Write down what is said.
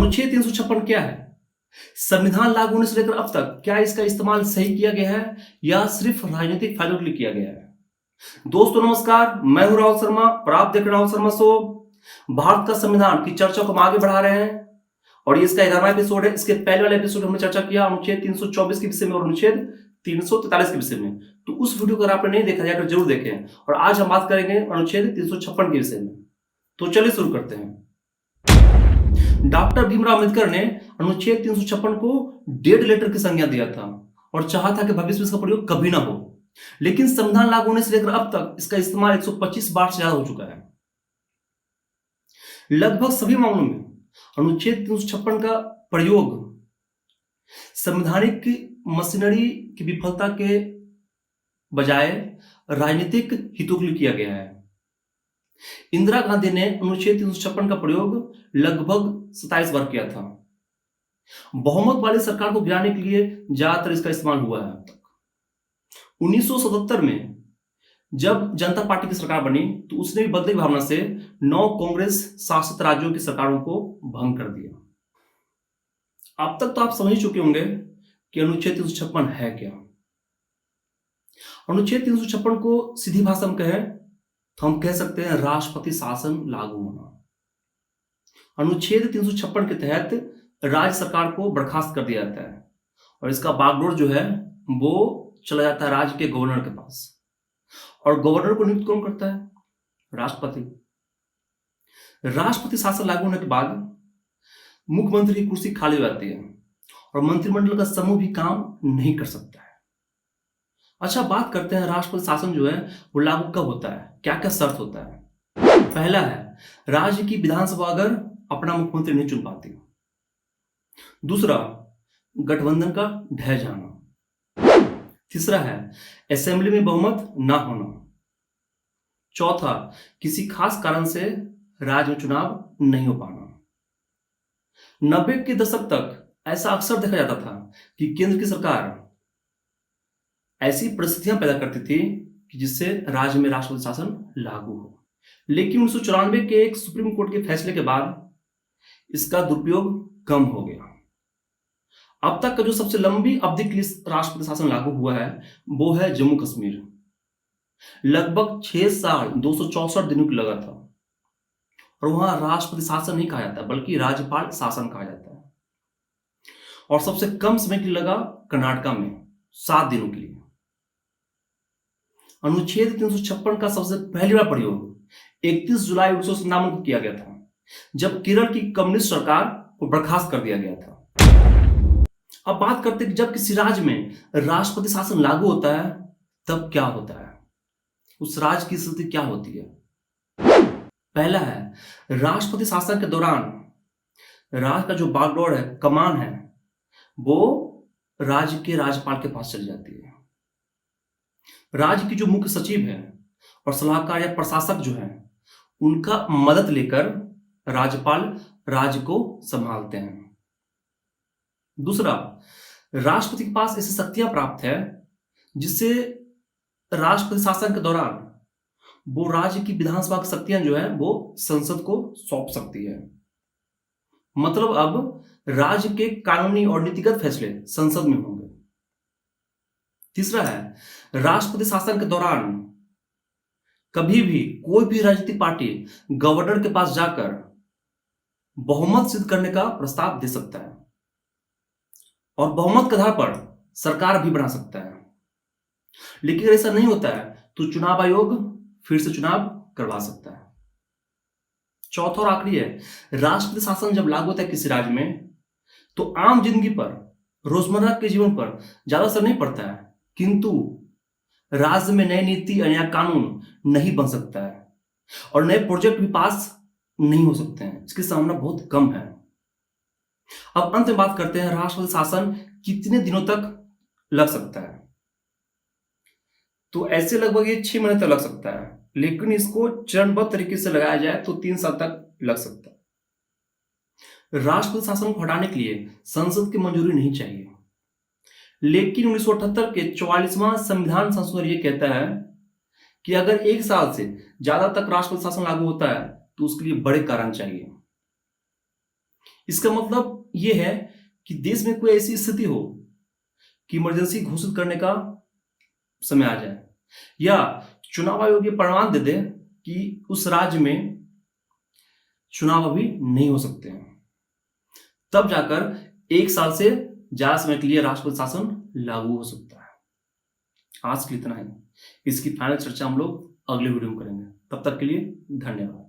अनुच्छेद 356 क्या है? संविधान लागू होने से लेकर अब तक क्या इसका इस्तेमाल सही किया गया है या सिर्फ राजनीतिक फायदों के लिए किया गया है? दोस्तों नमस्कार, मैं हूं राहुल शर्मा और आप देख रहे हैं राहुल शर्मा शो। भारत का संविधान की चर्चा को हम आगे बढ़ा रहे हैं और ये इसका 11वां एपिसोड है। इसके पहले वाले एपिसोड में हमने चर्चा किया अनुच्छेद 324 के विषय में और अनुच्छेद 343 के विषय में। तो उस वीडियो को अगर आपने नहीं देखा जाए तो जरूर देखें। और आज हम बात करेंगे अनुच्छेद 356 के विषय में। तो चलिए शुरू करते हैं। डॉक्टर भीमराव अंबेडकर ने अनुच्छेद 356 को डेड लेटर की संज्ञा दिया था और चाहा था कि भविष्य में इसका प्रयोग कभी ना हो। लेकिन संविधान लागू होने से लेकर अब तक इसका इस्तेमाल 125 बार से ज्यादा हो चुका है। लगभग सभी मामलों में अनुच्छेद 356 का प्रयोग संवैधानिक मशीनरी की विफलता के बजाय राजनीतिक हितों के लिए किया गया है। इंदिरा गांधी ने अनुच्छेद 356 का प्रयोग लगभग 27 बार किया था। बहुमत वाली सरकार को गिराने के लिए ज्यादातर इसका इस्तेमाल हुआ है अब तक। 1977 में जब जनता पार्टी की सरकार बनी तो उसने भी बदले की भावना से 9 कांग्रेस शासित राज्यों की सरकारों को भंग कर दिया। अब तक तो आप समझ ही चुके होंगे कि अनुच्छेद 356 है क्या। अनुच्छेद 356 को सीधी भाषा में कहें तो हम कह सकते हैं राष्ट्रपति शासन लागू होना। अनुच्छेद 356 के तहत राज्य सरकार को बर्खास्त कर दिया जाता है और इसका बागडोर जो है वो चला जाता है राज्य के गवर्नर के पास। और गवर्नर को नियुक्त कौन करता है? राष्ट्रपति। राष्ट्रपति शासन लागू होने के बाद मुख्यमंत्री की कुर्सी खाली हो जाती है और मंत्रिमंडल का समूह भी काम नहीं कर सकता है। अच्छा, बात करते हैं राष्ट्रपति शासन जो है वो लागू कब होता है, क्या क्या शर्त होता है। पहला है, राज्य की विधानसभा अगर अपना मुख्यमंत्री नहीं चुन पाती। दूसरा, गठबंधन का ढह जाना। तीसरा है, असेंबली में बहुमत ना होना। चौथा, किसी खास कारण से राज्य में चुनाव नहीं हो पाना। 90 के दशक तक ऐसा अक्सर देखा जाता था कि केंद्र की सरकार ऐसी परिस्थितियां पैदा करती थी कि जिससे राज्य में राष्ट्रपति शासन लागू हो। लेकिन 1994 के एक सुप्रीम कोर्ट के फैसले के बाद इसका दुरुपयोग कम हो गया। अब तक का जो सबसे लंबी अवधि के लिए राष्ट्रपति शासन लागू हुआ है वो है जम्मू कश्मीर। लगभग 6 साल 264 दिनों की लगा था और वहां राष्ट्रपति शासन नहीं कहा जाता बल्कि राज्यपाल शासन कहा जाता है। और सबसे कम समय के लिए लगा कर्नाटका में 7 दिनों के लिए। अनुच्छेद 356 का सबसे पहली बार प्रयोग 31 जुलाई 1997 को किया गया था जब केरल की कम्युनिस्ट सरकार को बर्खास्त कर दिया गया था। अब बात करते हैं कि जब किसी राज्य में राष्ट्रपति शासन लागू होता है तब क्या होता है, उस राज्य की स्थिति क्या होती है। पहला है, राष्ट्रपति शासन के दौरान राज्य का जो बागडोर है, कमान है, वो राज्य के राज्यपाल के पास चली जाती है। राज्य की जो मुख्य सचिव है और सलाहकार या प्रशासक जो है उनका मदद लेकर राज्यपाल राज्य को संभालते हैं। दूसरा, राष्ट्रपति के पास ऐसी शक्तियां प्राप्त है जिससे राष्ट्रपति शासन के दौरान वो राज्य की विधानसभा की शक्तियां जो है वो संसद को सौंप सकती है। मतलब अब राज्य के कानूनी और नीतिगत फैसले संसद में होंगे। तीसरा है, राष्ट्रपति शासन के दौरान कभी भी कोई भी राजनीतिक पार्टी गवर्नर के पास जाकर बहुमत सिद्ध करने का प्रस्ताव दे सकता है और बहुमत के आधार पर सरकार भी बना सकता है। लेकिन अगर ऐसा नहीं होता है तो चुनाव आयोग फिर से चुनाव करवा सकता है। चौथा और आखिरी है, राष्ट्रपति शासन जब लागू होता है किसी राज्य में तो आम जिंदगी पर, रोजमर्रा के जीवन पर ज्यादा असर नहीं पड़ता है, किंतु राज्य में नई नीति और नया कानून नहीं बन सकता है और नए प्रोजेक्ट भी पास नहीं हो सकते हैं। इसकी संभावना बहुत कम है। अब अंत में बात करते हैं राष्ट्रपति शासन कितने दिनों तक लग सकता है। तो ऐसे लगभग ये 6 महीने तक लग सकता है, लेकिन इसको चरणबद्ध तरीके से लगाया जाए तो 3 साल तक लग सकता है। राष्ट्रपति शासन को हटाने के लिए संसद की मंजूरी नहीं चाहिए, लेकिन 1978 के 44वां संविधान संशोधन ये कहता है कि अगर 1 साल से ज्यादा तक राष्ट्रपति शासन लागू होता है तो उसके लिए बड़े कारण चाहिए। इसका मतलब यह है कि देश में कोई ऐसी स्थिति हो कि इमरजेंसी घोषित करने का समय आ जाए, या चुनाव आयोग ये प्रमाण दे दे कि उस राज्य में चुनाव अभी नहीं हो सकते हैं, तब जाकर 1 साल से ज्यादा समय के लिए राष्ट्रपति शासन लागू हो सकता है। आज के लिए इतना ही। इसकी फाइनल चर्चा हम लोग अगले वीडियो में करेंगे। तब तक के लिए धन्यवाद।